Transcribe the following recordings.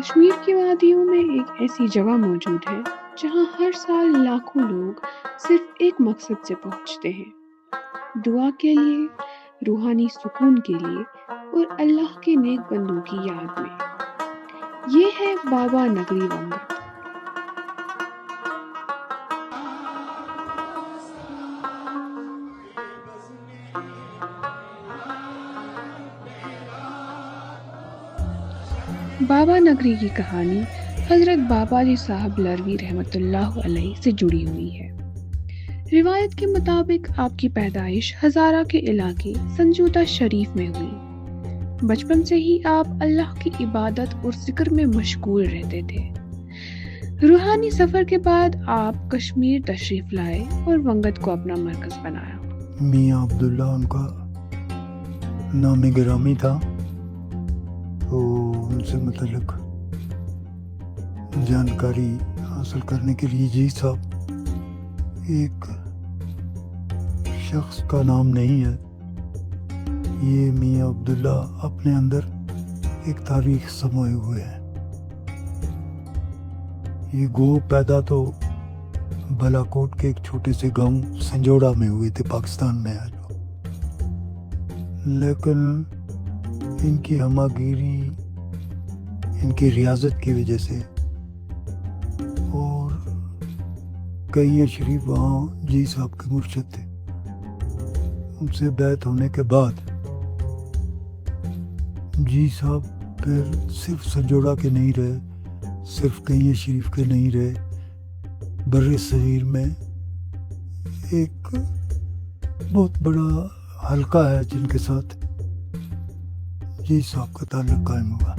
کشمیر کی وادیوں میں ایک ایسی جگہ موجود ہے جہاں ہر سال لاکھوں لوگ صرف ایک مقصد سے پہنچتے ہیں، دعا کے لیے، روحانی سکون کے لیے اور اللہ کے نیک بندوں کی یاد میں۔ یہ ہے بابا نگری ونگت۔ بابا نگری کی کہانی حضرت بابا جی صاحب لروی رحمۃ اللہ علیہ سے جڑی ہوئی ہے۔ روایت کے مطابق آپ کی پیدائش ہزارہ کے علاقے سنجوتہ شریف میں ہوئی۔ بچپن سے ہی آپ اللہ کی عبادت اور ذکر میں مشغول رہتے تھے۔ روحانی سفر کے بعد آپ کشمیر تشریف لائے اور ونگت کو اپنا مرکز بنایا۔ میاں عبداللہ ان کا نام گرامی تھا، تو ان سے متعلق جانکاری حاصل کرنے کے لیے جی صاحب ایک شخص کا نام نہیں ہے، یہ میاں عبداللہ اپنے اندر ایک تاریخ سموئے ہوئے ہیں۔ یہ گو پیدا تو بالاکوٹ کے ایک چھوٹے سے گاؤں سنجوڑا میں ہوئے تھے، پاکستان میں آج، لیکن ان کی ہمہ گیری، ان کی ریاضت کی وجہ سے اور کئی شریف وہاں جی صاحب کے مرشد تھے، ان سے بیعت ہونے کے بعد جی صاحب پھر صرف سنجوڑا کے نہیں رہے، صرف کئی شریف کے نہیں رہے، بر صغیر میں ایک بہت بڑا حلقہ ہے جن کے ساتھ جی صاحب کا تعلق قائم ہوا۔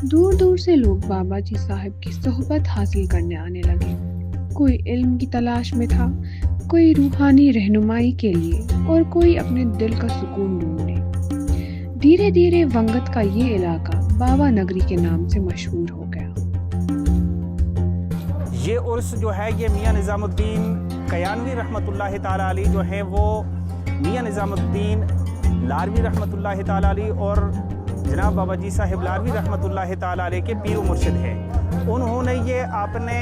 دور دور سے لوگ بابا جی صاحب کی صحبت حاصل کرنے آنے لگے۔ کوئی علم کی تلاش میں تھا، کوئی روحانی رہنمائی کے لیے اور کوئی اپنے دل کا سکون ڈھونڈنے۔ دھیرے دھیرے ونگت کا یہ علاقہ بابا نگری کے نام سے مشہور ہو گیا۔ یہ عرس جو ہے یہ میاں نظام الدین کیانوی رحمۃ اللہ تعالیٰ علیہ جو ہیں وہ میاں نظام الدین لاروی رحمۃ اللہ تعالیٰ علیہ اور جناب بابا جی صاحب لاروی رحمۃ اللہ تعالیٰ علیہ کے پیر و مرشد ہیں۔ انہوں نے یہ اپنے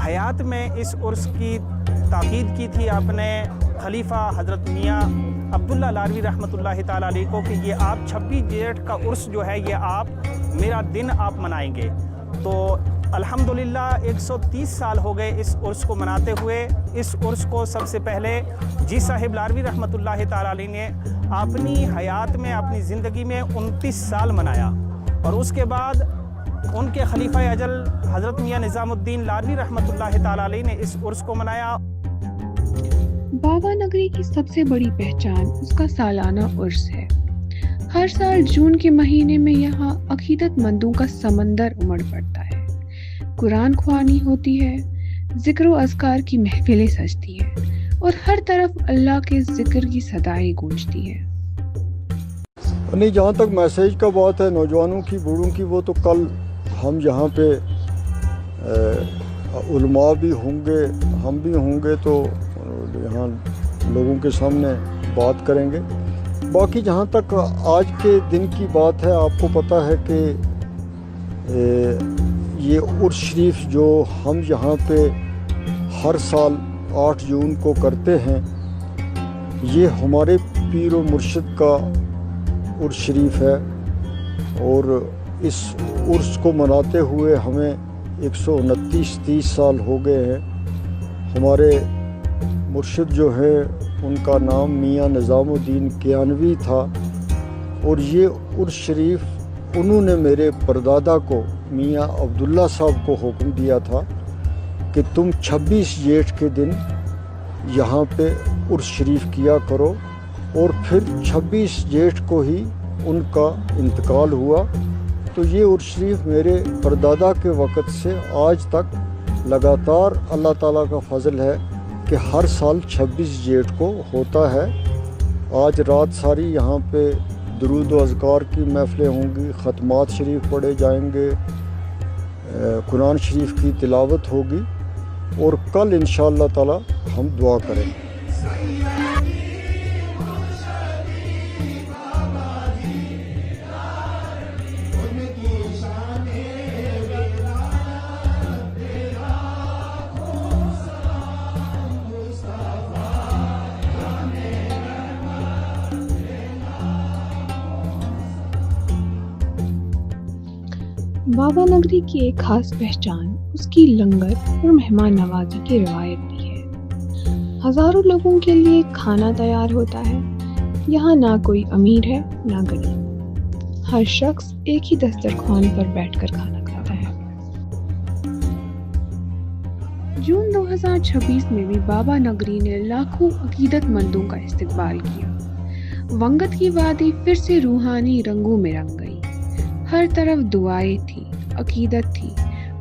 حیات میں اس عرس کی تاکید کی تھی اپنے خلیفہ حضرت میاں عبداللہ لاروی رحمۃ اللہ تعالیٰ علیہ کو کہ یہ آپ 26 جیٹھ کا عرس جو ہے یہ آپ میرا دن آپ منائیں گے۔ تو الحمدللہ 130 سال ہو گئے اس عرس کو مناتے ہوئے۔ اس عرس کو سب سے پہلے جی صاحب لاروی رحمۃ اللہ تعالیٰ علیہ نے اپنی حیات میں، اپنی زندگی میں 29 سال منایا، اور اس کے بعد ان کے خلیفہ اجل حضرت میاں نظام الدین لاروی رحمۃ اللہ تعالیٰ علیہ نے اس عرس کو منایا۔ بابا نگری کی سب سے بڑی پہچان اس کا سالانہ عرس ہے۔ ہر سال جون کے مہینے میں یہاں عقیدت مندوں کا سمندر امڑ پڑتا ہے۔ قرآن خوانی ہوتی ہے، ذکر و اذکار کی محفلیں سجتی ہیں اور ہر طرف اللہ کے ذکر کی صدائیں گونجتی ہیں۔ نہیں، جہاں تک میسیج کا بات ہے نوجوانوں کی، بوڑھوں کی، وہ تو کل ہم یہاں پہ علماء بھی ہوں گے، ہم بھی ہوں گے، تو یہاں لوگوں کے سامنے بات کریں گے۔ باقی جہاں تک آج کے دن کی بات ہے، آپ کو پتہ ہے کہ یہ عرس شریف جو ہم یہاں پہ ہر سال 8 جون کو کرتے ہیں، یہ ہمارے پیر و مرشد کا عرس شریف ہے، اور اس عرس کو مناتے ہوئے ہمیں 129 سال ہو گئے ہیں۔ ہمارے مرشد جو ہے ان کا نام میاں نظام الدین کیانوی تھا، اور یہ عرس شریف انہوں نے میرے پردادا کو میاں عبداللہ صاحب کو حکم دیا تھا کہ تم 26 جیٹھ کے دن یہاں پہ عرس شریف کیا کرو، اور پھر 26 جیٹھ کو ہی ان کا انتقال ہوا۔ تو یہ عرس شریف میرے پردادا کے وقت سے آج تک لگاتار اللہ تعالیٰ کا فضل ہے کہ ہر سال 26 جیٹھ کو ہوتا ہے۔ آج رات ساری یہاں پہ درود و اذکار کی محفلیں ہوں گی، ختمات شریف پڑھے جائیں گے، قرآن شریف کی تلاوت ہوگی، اور کل انشاءاللہ تعالی ہم دعا کریں گے۔ بابا نگری کی ایک خاص پہچان اس کی لنگر اور مہمان نوازی کی روایت بھی ہے۔ ہزاروں لوگوں کے لیے کھانا تیار ہوتا ہے۔ یہاں نہ کوئی امیر ہے نہ غریب، ہر شخص ایک ہی دسترخوان پر بیٹھ کر کھانا کھاتا ہے۔ جون 2026 میں بھی بابا نگری نے لاکھوں عقیدت مندوں کا استقبال کیا۔ ونگت کی وادی پھر سے روحانی رنگوں میں رنگ گئی۔ ہر طرف دعائیں تھی، عقیدت تھی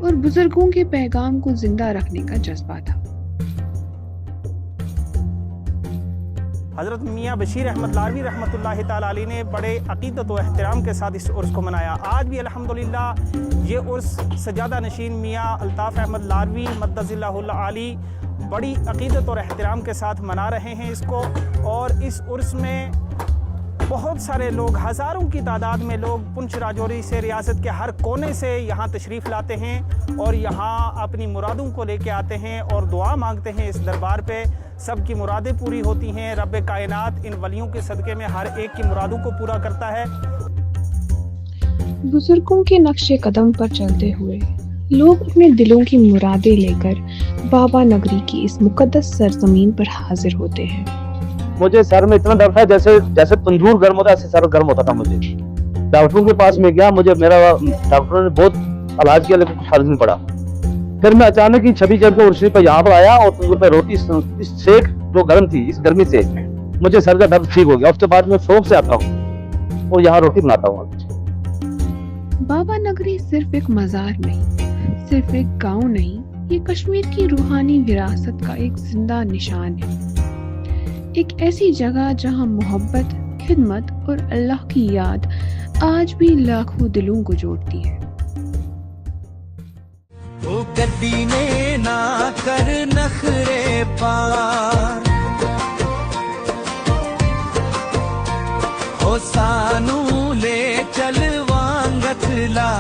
اور بزرگوں کے پیغام کو زندہ رکھنے کا جذبہ تھا۔ حضرت میاں بشیر احمد لاروی رحمۃ اللہ تعالی علیہ نے بڑے عقیدت و احترام کے ساتھ اس عرس کو منایا۔ آج بھی الحمدللہ یہ عرس سجادہ نشین میاں الطاف احمد لاروی مدظ اللہ العالی بڑی عقیدت اور احترام کے ساتھ منا رہے ہیں اس کو، اور اس عرس میں بہت سارے لوگ، ہزاروں کی تعداد میں لوگ پنچ راجوری سے، ریاست کے ہر کونے سے یہاں تشریف لاتے ہیں اور یہاں اپنی مرادوں کو لے کے آتے ہیں اور دعا مانگتے ہیں۔ اس دربار پہ سب کی مرادیں پوری ہوتی ہیں۔ رب کائنات ان ولیوں کے صدقے میں ہر ایک کی مرادوں کو پورا کرتا ہے۔ بزرگوں کے نقش قدم پر چلتے ہوئے لوگ اپنے دلوں کی مرادیں لے کر بابا نگری کی اس مقدس سرزمین پر حاضر ہوتے ہیں۔ مجھے سر میں اتنا درد تھا جیسے تندور گرم ہوتا ہے، ایسے سر گرم ہوتا تھا مجھے۔ ڈاکٹروں کے پاس میں گیا، ڈاکٹروں نے بہت علاج کیا لیکن کچھ فرق نہیں پڑا۔ پھر میں اچانک ہی 26 جنوری کو عرس پہ یہاں پر آیا اور تندور پہ روٹی سیک جو گرم تھی، اس گرمی سے مجھے سر کا درد ٹھیک ہو گیا۔ اس کے بعد میں شوق سے آتا ہوں اور یہاں روٹی بناتا ہوں۔ بابا نگری صرف ایک مزار نہیں، صرف ایک گاؤں نہیں، یہ کشمیر کی روحانی وراثت کا ایک زندہ نشان ہے۔ ایک ایسی جگہ جہاں محبت، خدمت اور اللہ کی یاد آج بھی لاکھوں دلوں کو جوڑتی ہے۔ او گڈی نے نہ کر نخرے پار، او سانو لے چل وانگت لا